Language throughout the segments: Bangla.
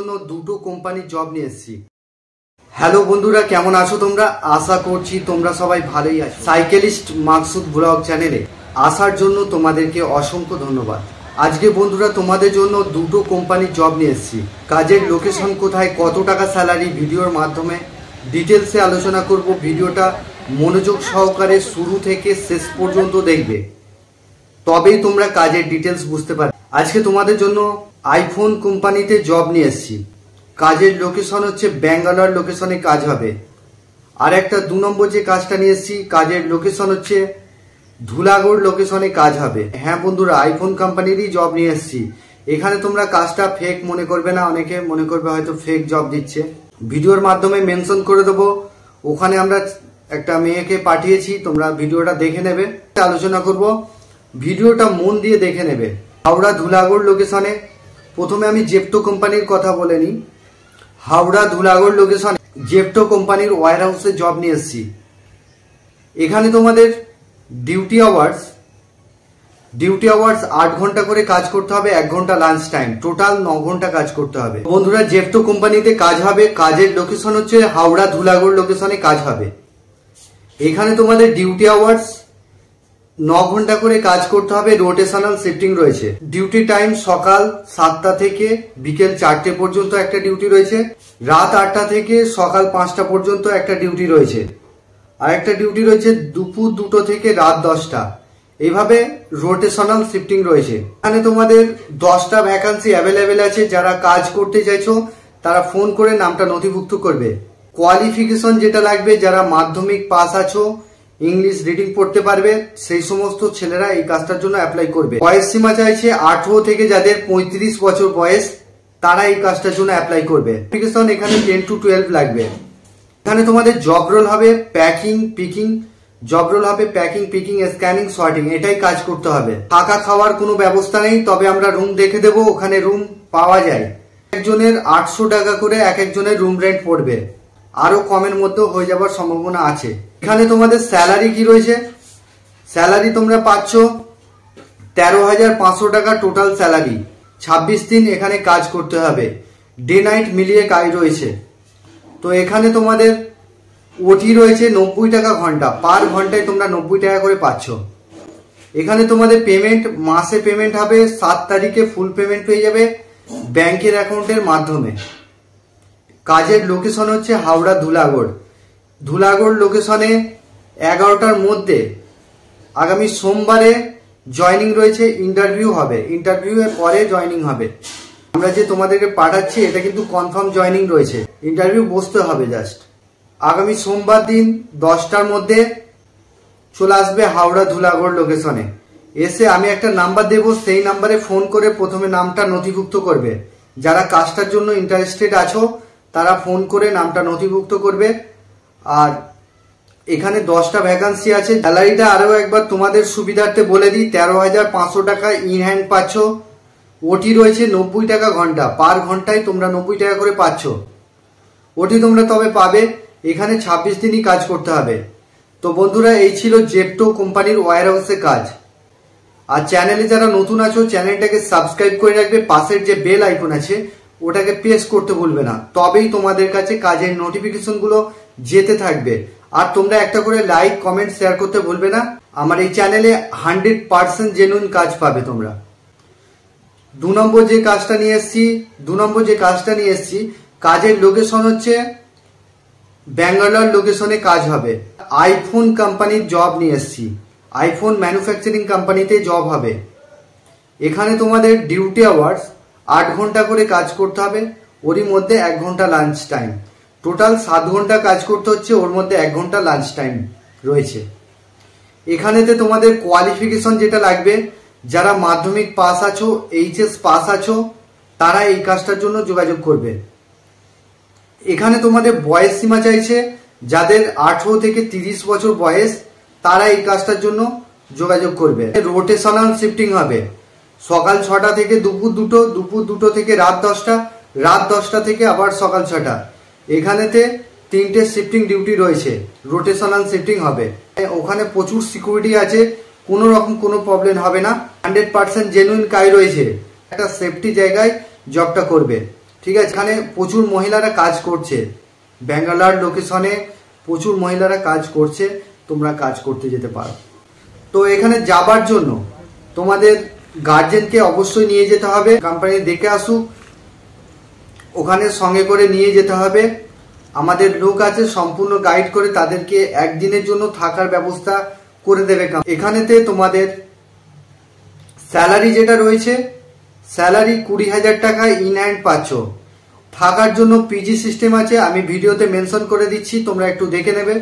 জন্য দুটো কোম্পানির জব নিয়ে এসেছি। হ্যালো বন্ধুরা, কেমন আছো তোমরা? আশা করছি তোমরা সবাই ভালোই আছো। সাইকেলিস্ট মাকসুদ ব্লগ চ্যানেলে আসার জন্য তোমাদেরকে অসংখ্য ধন্যবাদ। আজকে বন্ধুরা তোমাদের জন্য দুটো কোম্পানির জব নিয়ে এসেছি। কাজের লোকেশন কোথায়, কত টাকা স্যালারি, ভিডিওর মাধ্যমে ডিটেলসে আলোচনা করব। ভিডিওটা মনোযোগ সহকারে শুরু থেকে শেষ পর্যন্ত দেখবে, তবেই তোমরা কাজের ডিটেলস বুঝতে পারবে। আজকে তোমাদের জন্য আইফোন কোম্পানিতে জব নিয়ে এসেছি। কাজের লোকেশন হচ্ছে ব্যাঙ্গালোর লোকেশনে কাজ হবে। আর একটা 2 নম্বর যে কাজটা নিয়ে এসেছি, কাজের লোকেশন হচ্ছে ধুলাগড় লোকেশনে কাজ হবে। হ্যাঁ বন্ধুরা, আইফোন কোম্পানিরই জব নিয়ে এসেছি। এখানে তোমরা কাজটা ফেক মনে করবে না, অনেকে মনে করবে হয়তো ফেক জব দিচ্ছে। ভিডিওর মাধ্যমে মেনশন করে দেবো, ওখানে আমরা একটা মেয়েকে পাঠিয়েছি, তোমরা ভিডিওটা দেখে নেবে। আলোচনা করব, ভিডিওটা মন দিয়ে দেখে নেবে। হাওড়া ধুলাগড় লোকেশনে প্রথমে আমি জেপ্টো কোম্পানির কথা বলে নিই। হাওড়া ধুলাগড় লোকেশনে জেপ্টো কোম্পানির ওয়্যার হাউসে জব নিয়ে এসেছি। এখানে তোমাদের ডিউটি আওয়ার্স 8 ঘন্টা করে কাজ করতে হবে, 1 ঘন্টা লাঞ্চ টাইম, টোটাল 9 ঘন্টা কাজ করতে হবে। বন্ধুরা, জেপ্টো কোম্পানিতে কাজ হবে। কাজের লোকেশন হচ্ছে হাওড়া ধুলাগড় লোকেশনে কাজ হবে। এখানে তোমাদের ডিউটি আওয়ার্স 9 ঘন্টা করে কাজ করতে হবে, রোটেশনাল শিফটিং রয়েছে। ডিউটি টাইম সকাল 7টা থেকে বিকেল 4টে পর্যন্ত একটা ডিউটি রয়েছে, রাত 8টা থেকে সকাল 5টা পর্যন্ত একটা ডিউটি রয়েছে, আর একটা ডিউটি রয়েছে দুপুর 2টো থেকে রাত 10টা। এইভাবে রোটেশনাল শিফটিং রয়েছে। এখানে তোমাদের 10টা ভ্যাকান্সি অ্যাভেলেবেল আছে। যারা কাজ করতে চাইছো তারা ফোন করে নামটা নথিভুক্ত করবে। কোয়ালিফিকেশন যেটা লাগবে, যারা মাধ্যমিক পাস আছো, ইংলিশ রিডিং পড়তে পারবে, সেই সমস্ত ছেলেরা এই কাজটার জন্য অ্যাপ্লাই করবে। বয়স সীমা চাইছে 18 থেকে যাদের 35 বছর বয়স, তারা এই কাজটার জন্য অ্যাপ্লাই করবে। কোয়ালিফিকেশন এখানে 10 to 12 লাগবে। এখানে তোমাদের জব রোল হবে প্যাকিং পিকিং, স্ক্যানিং, সর্টিং, এটাই কাজ করতে হবে। থাকা খাওয়ার কোনো ব্যবস্থা নেই, তবে আমরা রুম দেখে দেবো, ওখানে রুম পাওয়া যায়। একজনের 800 টাকা করে এক একজনের রুম রেন্ট পড়বে, আরো কমের মধ্যে হয়ে যাবার সম্ভাবনা আছে। এখানে তোমাদের স্যালারি কি রয়েছে, স্যালারি তোমরা পাচ্ছ 13,500 টাকা টোটাল স্যালারি। 26 দিন এখানে কাজ করতে হবে, ডে নাইট মিলিয়ে কাজ রয়েছে। তো এখানে তোমাদের ওটি রয়েছে 90 টাকা ঘন্টা, পার ঘন্টায় তোমরা 90 টাকা করে পাচ্ছ। এখানে তোমাদের পেমেন্ট মাসে পেমেন্ট হবে, 7 তারিখে ফুল পেমেন্ট পেয়ে যাবে ব্যাংকের অ্যাকাউন্টের মাধ্যমে। কাজের লোকেশন হচ্ছে হাওড়া ধুলাগড় লোকেশনে 11টার মধ্যে আগামী সোমবারে জয়নিং রয়েছে, ইন্টারভিউ হবে, ইন্টারভিউয়ের পরে জয়নিং হবে। আমরা যে তোমাদেরকে পাঠাচ্ছি এটা কিন্তু কনফার্ম জয়নিং রয়েছে, ইন্টারভিউ বসতে হবে জাস্ট। আগামী সোমবার দিন 10টার মধ্যে চলে আসবে হাওড়া ধুলাগড় লোকেশনে। এসে আমি একটা নাম্বার দেব, সেই নাম্বারে ফোন করে প্রথমে নামটা নথিভুক্ত করবে। যারা কাজটার জন্য ইন্টারেস্টেড আছো তারা ফোন করে নামটা নথিভুক্ত করবে। আর এখানে 10টা ভ্যাকান্সি আছে। স্যালারিটা আরো একবার তোমাদের সুবিধার্থে বলে দিই, 13,500 টাকা ইন হ্যান্ড পাচ্ছ। ওটি রয়েছে 90 টাকা ঘন্টা, পার ঘন্টায় তোমরা 90 টাকা করে পাচ্ছ। ওটি তোমরা তবে পাবে, এখানে 26 দিনই কাজ করতে হবে। তো বন্ধুরা, এই ছিল জেপ্টো কোম্পানির ওয়্যার হাউসে কাজ। আর চ্যানেলে যারা নতুন আছো চ্যানেলটাকে সাবস্ক্রাইব করে রাখবে, পাশের যে বেল আইকন আছে ওটাকে প্রেস করতে ভুলবে না, তবেই তোমাদের কাছে কাজের নোটিফিকেশন গুলো যেতে থাকবে। আর তোমরা একটা করে লাইক কমেন্ট শেয়ার করতে ভুলবে না। আমার এই চ্যানেলে 100% জেনুইন কাজ পাবে তোমরা। 2 নম্বর যে কাজটা নিয়ে এসেছি, কাজের লোকেশন হচ্ছে ব্যাঙ্গালোর লোকেশনে কাজ হবে। আইফোন কোম্পানির জব নিয়ে এসেছি, আইফোন ম্যানুফ্যাকচারিং কোম্পানিতে জব হবে। এখানে তোমাদের ডিউটি আওয়ার্স 8 ঘন্টা করে কাজ করতে হবে, ওরই মধ্যে 1 ঘন্টা লাঞ্চ টাইম, টোটাল 7 ঘন্টা কাজ করতে হচ্ছে, ওর মধ্যে 1 ঘন্টা লাঞ্চ টাইম রয়েছে। এখানেতে তোমাদের কোয়ালিফিকেশন যেটা লাগবে, যারা মাধ্যমিক পাস আছো, এইচএস পাস আছো, তারা এই কাজটার জন্য যোগাযোগ করবে। এখানে তোমাদের বয়স সীমা চাইছে যাদের 18 থেকে 30 বছর বয়স, তারা এই কাজটার জন্য যোগাযোগ করবে। রোটেশনাল শিফটিং হবে, সকাল 6টা থেকে দুপুর 2টো, দুপুর 2টো থেকে রাত 10টা, রাত 10টা থেকে আবার সকাল 6টা। এখানেতে 3টে শিফটিং ডিউটি রয়েছে, রোটেশনাল শিফটিং হবে। ওখানে প্রচুর সিকিউরিটি আছে, কোনো রকম কোনো প্রবলেম হবে না। 100% জেনুইন কাজ রয়েছে, একটা সেফটি জায়গায় জবটা করবে। ঠিক আছে, এখানে প্রচুর মহিলারা কাজ করছে, ব্যাঙ্গালোর লোকেশনে প্রচুর মহিলারা কাজ করছে, তোমরা কাজ করতে যেতে পারো। তো এখানে যাবার জন্য তোমাদের গার্জেনকে অবশ্যই নিয়ে যেতে হবে, কোম্পানি দেখে আসুক, ওখানে সঙ্গে করে নিয়ে যেতে হবে। আমাদের লোক আছে সম্পূর্ণ গাইড করে তাদেরকে একদিনের জন্য থাকার ব্যবস্থা করে দেবে। এখানেতে তোমাদের স্যালারি যেটা রয়েছে, স্যালারি 20,000 টাকা ইন হ্যান্ড পাচ্ছ। থাকার জন্য পিজি সিস্টেম আছে, আমি ভিডিওতে মেনশন করে দিচ্ছি, তোমরা একটু দেখে নেবে।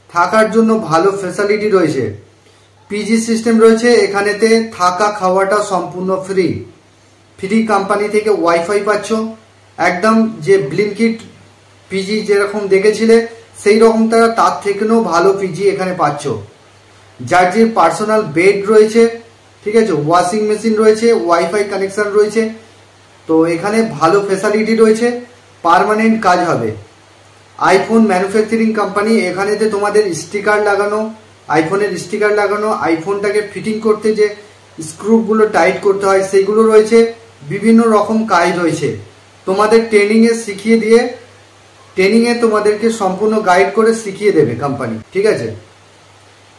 থাকার জন্য ভালো ফ্যাসিলিটি রয়েছে, পিজি সিস্টেম রয়েছে। এখানেতে থাকা খাওয়াটা সম্পূর্ণ ফ্রি। ফ্রি কোম্পানি থেকে ওয়াইফাই পাচ্ছ, একদম যে ব্লিঙ্কিট পিজি যেরকম দেখেছিলে সেই রকম তার থেকেও ভালো পিজি এখানে পাচ্ছ। যার যে পার্সোনাল বেড রয়েছে, ঠিক আছে, ওয়াশিং মেশিন রয়েছে, ওয়াইফাই কানেকশন রয়েছে। তো এখানে ভালো ফ্যাসিলিটি রয়েছে, পার্মানেন্ট কাজ হবে। আইফোন ম্যানুফ্যাকচারিং কোম্পানি, এখানেতে তোমাদের স্টিকার লাগানো, আইফোনের স্টিকার লাগানো, আইফোনটাকে ফিটিং করতে যে স্ক্রুগুলো টাইট করতে হয় সেগুলো রয়েছে, বিভিন্ন রকম কাজ রয়েছে। তোমাদের ট্রেনিংয়ে শিখিয়ে দিয়ে, ট্রেনিংয়ে তোমাদেরকে সম্পূর্ণ গাইড করে শিখিয়ে দেবে কোম্পানি, ঠিক আছে।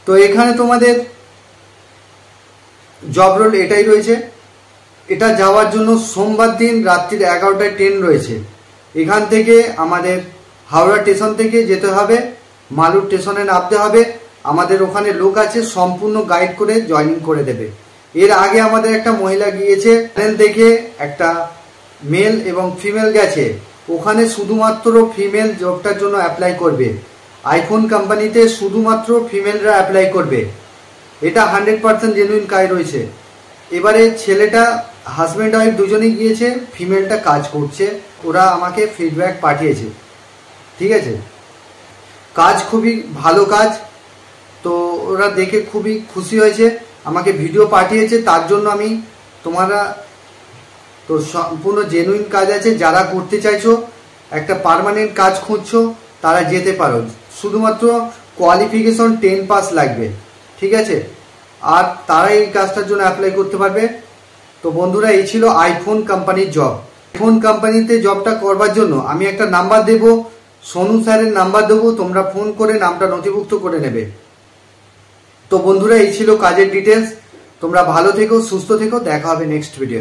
তো এখানে তোমাদের জব রোল এটাই রয়েছে। এটা যাওয়ার জন্য সোমবার দিন রাত্রির 11টায় ট্রেন রয়েছে। এখান থেকে আমাদের হাওড়া স্টেশন থেকে যেতে হবে, মালুর স্টেশনে নামতে হবে। আমাদের ওখানে লোক আছে, সম্পূর্ণ গাইড করে জয়েনিং করে দেবে। এর আগে আমাদের একটা মহিলা গিয়েছে, ট্রেন থেকে একটা মেল এবং ফিমেল গেছে, ওখানে শুধুমাত্র ফিমেল জবটার জন্য অ্যাপ্লাই করবে। আইফোন কোম্পানিতে শুধুমাত্র ফিমেলরা অ্যাপ্লাই করবে, এটা 100% জেনুইন কাজ রয়েছে। এবারে ছেলেটা হাজব্যান্ড ওয়াইফ দুজনেই গিয়েছে, ফিমেলটা কাজ করছে, ওরা আমাকে ফিডব্যাক পাঠিয়েছে, ঠিক আছে। কাজ খুবই ভালো কাজ, তো ওরা দেখে খুবই খুশি হয়েছে, আমাকে ভিডিও পাঠিয়েছে। তার জন্য আমি তোমরা তো সম্পূর্ণ জেনুইন কাজ আছে, যারা করতে চাইছো, একটা পার্মানেন্ট কাজ খুঁজছো, তারা যেতে পারো। শুধুমাত্র কোয়ালিফিকেশন 10 পাস লাগবে, ঠিক আছে, আর তারা এই কাজটার জন্য অ্যাপ্লাই করতে পারবে। তো বন্ধুরা, এই ছিল আইফোন কোম্পানির জব। আইফোন কোম্পানিতে জবটা করবার জন্য আমি একটা নাম্বার দেবো, সোনু স্যারের নাম্বার দেবো, তোমরা ফোন করে নামটা নথিভুক্ত করে নেবে। তো বন্ধুরা, এই ছিল কাজের ডিটেলস। তোমরা ভালো থেকো, সুস্থ থেকো, দেখা হবে নেক্সট ভিডিও।